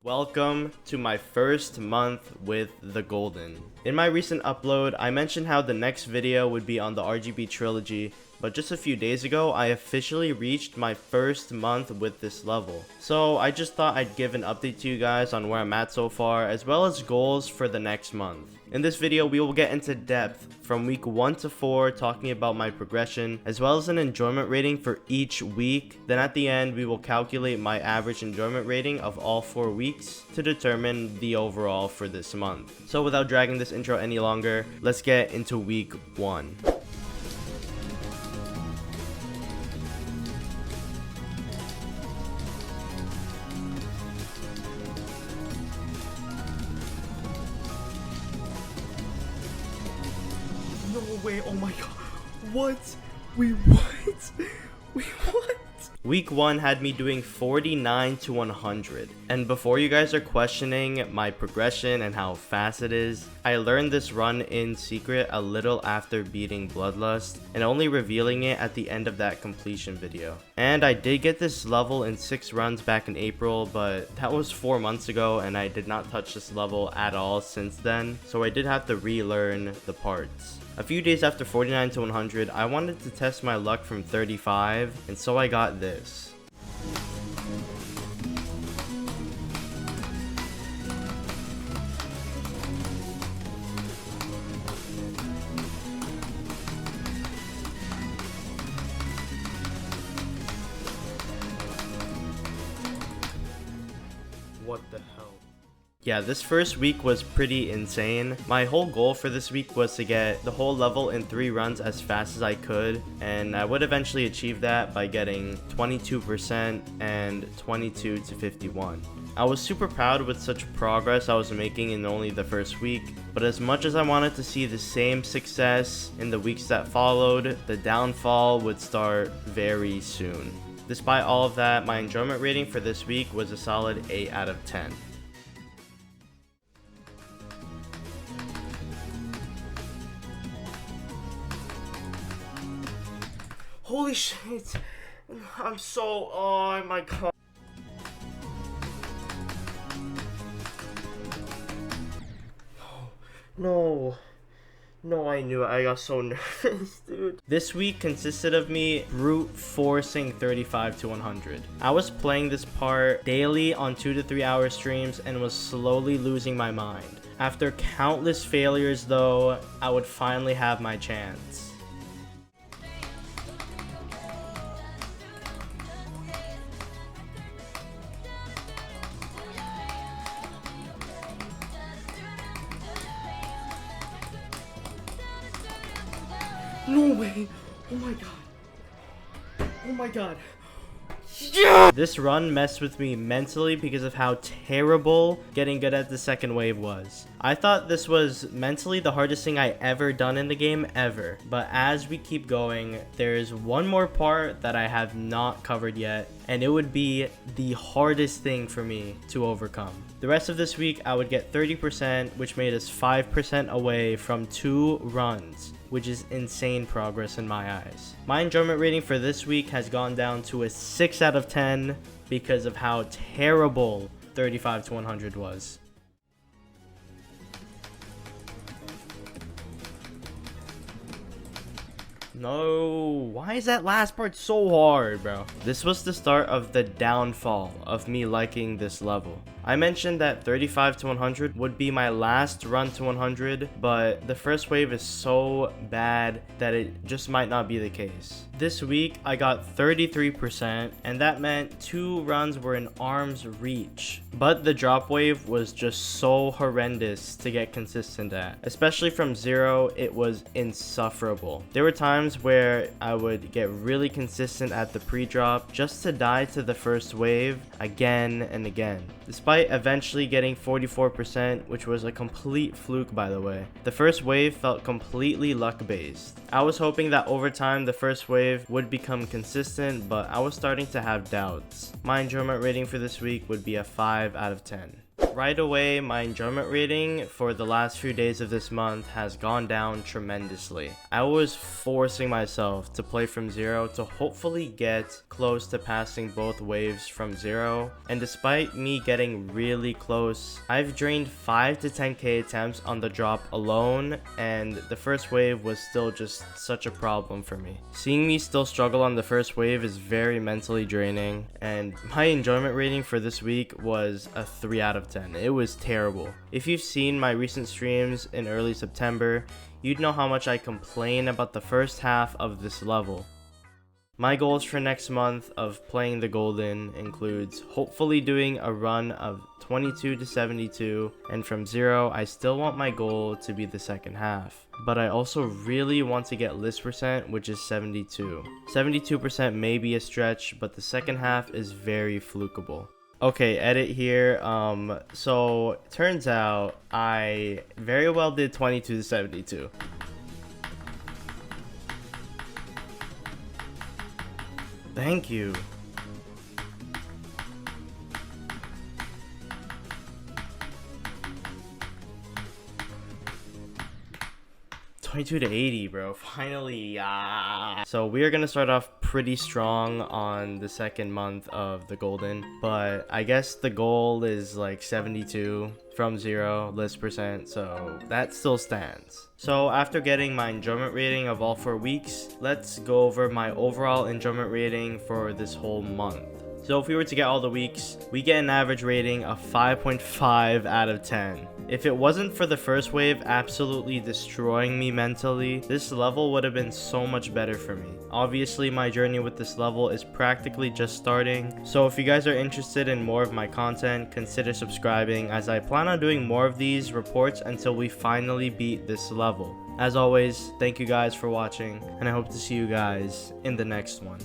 Welcome to my first month with the Golden. In my recent upload, I mentioned how the next video would be on the RGB trilogy, but just a few days ago, I officially reached my first month with this level. So I just thought I'd give an update to you guys on where I'm at so far, as well as goals for the next month. In this video, we will get into depth from week 1 to 4, talking about my progression, as well as an enjoyment rating for each week. Then at the end, we will calculate my average enjoyment rating of all 4 weeks to determine the overall for this month. So without dragging this intro any longer, let's get into week 1. No way, oh my god. What? Wait, what? Wait, what? Week 1 had me doing 49 to 100. And before you guys are questioning my progression and how fast it is, I learned this run in secret a little after beating Bloodlust and only revealing it at the end of that completion video. And I did get this level in 6 runs back in April, but that was 4 months ago and I did not touch this level at all since then, so I did have to relearn the parts. A few days after 49 to 100, I wanted to test my luck from 35, and so I got this. What the hell? Yeah, this first week was pretty insane. My whole goal for this week was to get the whole level in 3 runs as fast as I could, and I would eventually achieve that by getting 22% and 22 to 51. I was super proud with such progress I was making in only the first week, but as much as I wanted to see the same success in the weeks that followed, the downfall would start very soon. Despite all of that, my enjoyment rating for this week was a solid 8 out of 10. Holy shit, I'm so, oh my god. No, I knew it. I got so nervous, dude. This week consisted of me brute forcing 35 to 100. I was playing this part daily on 2 to 3 hour streams and was slowly losing my mind. After countless failures though, I would finally have my chance. No way! Oh my god! Oh my god! Yeah! This run messed with me mentally because of how terrible getting good at the second wave was. I thought this was mentally the hardest thing I ever done in the game ever. But as we keep going, there's one more part that I have not covered yet, and it would be the hardest thing for me to overcome. The rest of this week, I would get 30%, which made us 5% away from 2 runs, which is insane progress in my eyes. My enjoyment rating for this week has gone down to a 6 out of 10 because of how terrible 35 to 100 was. No, why is that last part so hard, bro? This was the start of the downfall of me liking this level. I mentioned that 35 to 100 would be my last run to 100, but the first wave is so bad that it just might not be the case. This week, I got 33%, and that meant 2 runs were in arm's reach. But the drop wave was just so horrendous to get consistent at. Especially from 0, it was insufferable. There were times where I would get really consistent at the pre-drop just to die to the first wave again and again. Despite eventually getting 44%, which was a complete fluke by the way, the first wave felt completely luck-based. I was hoping that over time the first wave would become consistent, but I was starting to have doubts. My enjoyment rating for this week would be a 5 out of 10. Right away, my enjoyment rating for the last few days of this month has gone down tremendously. I was forcing myself to play from 0 to hopefully get close to passing both waves from 0, and despite me getting really close, I've drained 5 to 10k attempts on the drop alone, and the first wave was still just such a problem for me. Seeing me still struggle on the first wave is very mentally draining, and my enjoyment rating for this week was a 3 out of 10. It was terrible. If you've seen my recent streams in early September, you'd know how much I complain about the first half of this level. My goals for next month of playing the Golden includes hopefully doing a run of 22 to 72, and from 0 I still want my goal to be the second half. But I also really want to get list percent, which is 72. 72% may be a stretch, but the second half is very flukeable. Okay, edit here. So turns out I very well did 22 to 72. Thank you. $22 to $80, bro. Finally. So we are gonna start off pretty strong on the second month of the Golden, but I guess the goal is like 72 from 0 list percent, so that still stands. So after getting my enjoyment rating of all 4 weeks, let's go over my overall enjoyment rating for this whole month. So if we were to get all the weeks, we get an average rating of 5.5 out of 10. If it wasn't for the first wave absolutely destroying me mentally, this level would have been so much better for me. Obviously, my journey with this level is practically just starting, so if you guys are interested in more of my content, consider subscribing, as I plan on doing more of these reports until we finally beat this level. As always, thank you guys for watching, and I hope to see you guys in the next one.